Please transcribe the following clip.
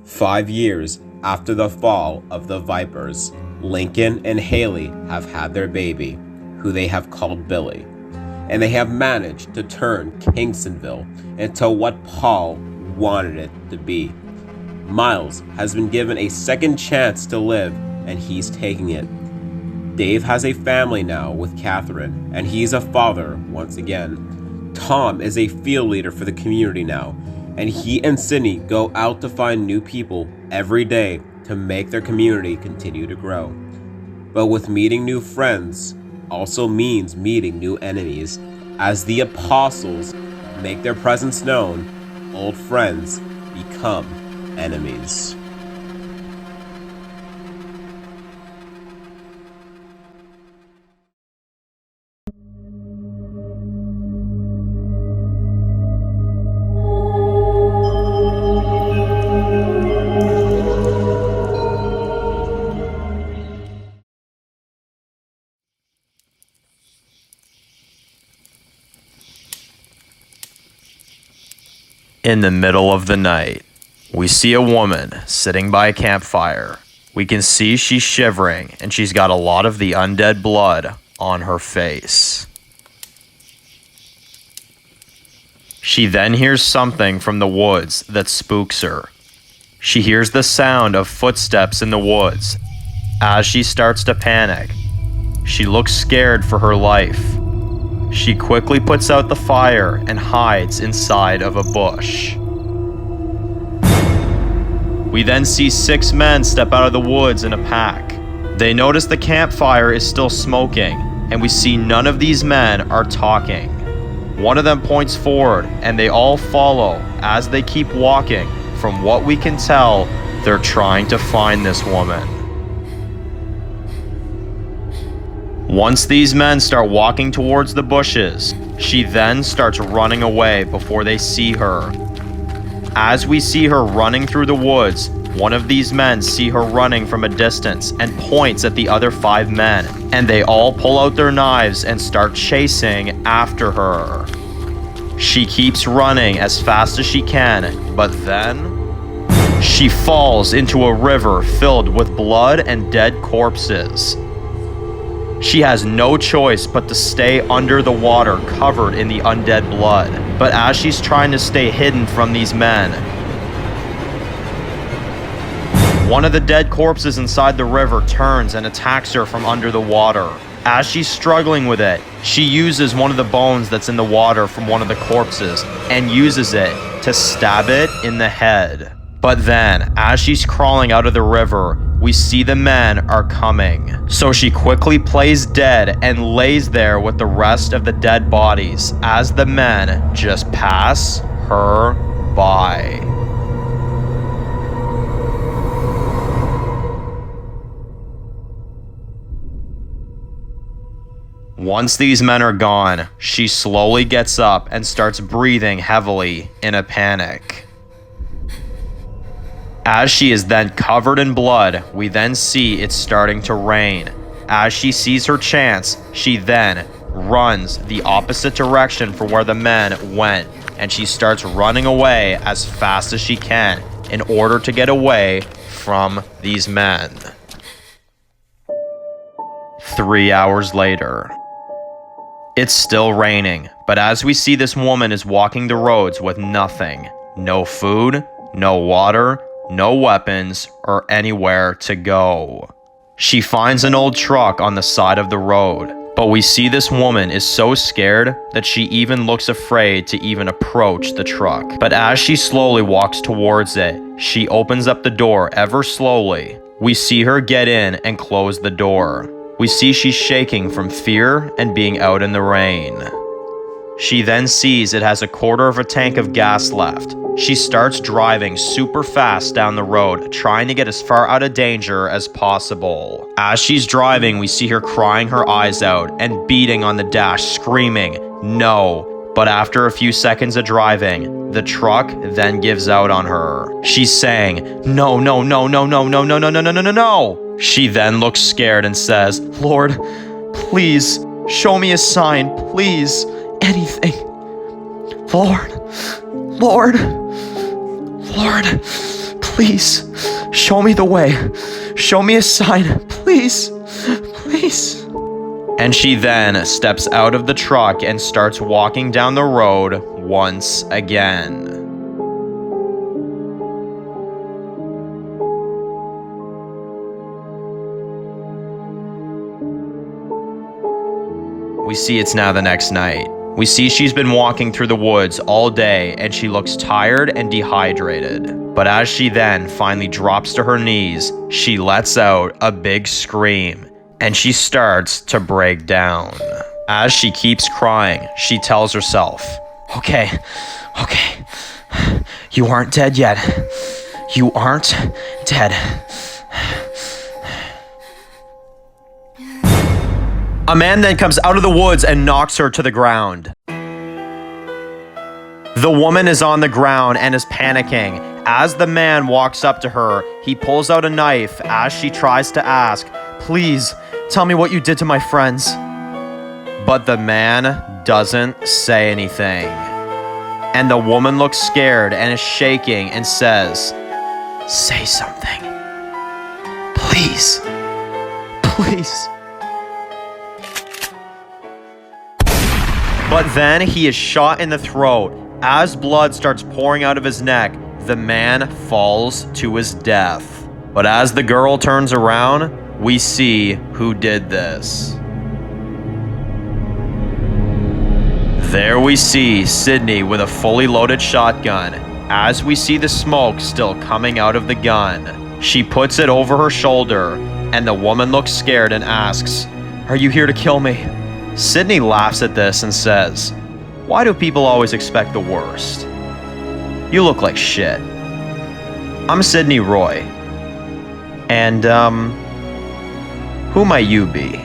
5 years after the fall of the Vipers, Lincoln and Haley have had their baby, who they have called Billy, and they have managed to turn Kingstonville into what Paul wanted it to be. Miles has been given a second chance to live, and he's taking it. Dave has a family now with Catherine, and he's a father once again. Tom is a field leader for the community now, and he and Sydney go out to find new people every day to make their community continue to grow. But with meeting new friends also means meeting new enemies. As the apostles make their presence known, old friends become enemies. In the middle of the night, we see a woman sitting by a campfire. We can see she's shivering and she's got a lot of the undead blood on her face. She then hears something from the woods that spooks her. She hears the sound of footsteps in the woods. As she starts to panic, she looks scared for her life. She quickly puts out the fire and hides inside of a bush. We then see 6 men step out of the woods in a pack. They notice the campfire is still smoking, and we see none of these men are talking. One of them points forward, and they all follow as they keep walking. From what we can tell, they're trying to find this woman. Once these men start walking towards the bushes, she then starts running away before they see her. As we see her running through the woods, one of these men see her running from a distance and points at the other 5 men, and they all pull out their knives and start chasing after her. She keeps running as fast as she can, but then she falls into a river filled with blood and dead corpses. She has no choice but to stay under the water covered in the undead blood. But as she's trying to stay hidden from these men, one of the dead corpses inside the river turns and attacks her from under the water. As she's struggling with it, she uses one of the bones that's in the water from one of the corpses and uses it to stab it in the head. But then, as she's crawling out of the river, we see the men are coming. So she quickly plays dead and lays there with the rest of the dead bodies as the men just pass her by. Once these men are gone, she slowly gets up and starts breathing heavily in a panic. As she is then covered in blood, we then see it's starting to rain. As she sees her chance, she then runs the opposite direction from where the men went, and she starts running away as fast as she can in order to get away from these men. 3 hours later. It's still raining, but as we see this woman is walking the roads with nothing. No food, no water, no weapons, or anywhere to go. She finds an old truck on the side of the road, but we see this woman is so scared that she even looks afraid to even approach the truck. But as she slowly walks towards it, she opens up the door ever slowly. We see her get in and close the door. We see she's shaking from fear and being out in the rain. She then sees it has a quarter of a tank of gas left. She starts driving super fast down the road, trying to get as far out of danger as possible. As she's driving, we see her crying her eyes out and beating on the dash, screaming, "No." But after a few seconds of driving, the truck then gives out on her. She's saying, "No, no, no, no, no, no, no, no, no, no, no, no, no." She then looks scared and says, "Lord, please, show me a sign, please, anything. Lord, Lord, Lord, Please, show me the way. Show me a sign. Please, please. And she then steps out of the truck and starts walking down the road once again. We see it's now the next night. We see she's been walking through the woods all day and she looks tired and dehydrated. But as she then finally drops to her knees, she lets out a big scream and she starts to break down. As she keeps crying, she tells herself, okay, you aren't dead yet. You aren't dead. A man then comes out of the woods and knocks her to the ground. The woman is on the ground and is panicking. As the man walks up to her, he pulls out a knife as she tries to ask, please, tell me what you did to my friends. But the man doesn't say anything. And the woman looks scared and is shaking and says, say something. Please, please. But then he is shot in the throat. As blood starts pouring out of his neck, the man falls to his death. But as the girl turns around, we see who did this. There we see Sydney with a fully loaded shotgun. As we see the smoke still coming out of the gun, she puts it over her shoulder, and the woman looks scared and asks, are you here to kill me? Sydney laughs at this and says, why do people always expect the worst? You look like shit. I'm Sydney Roy. And, who might you be?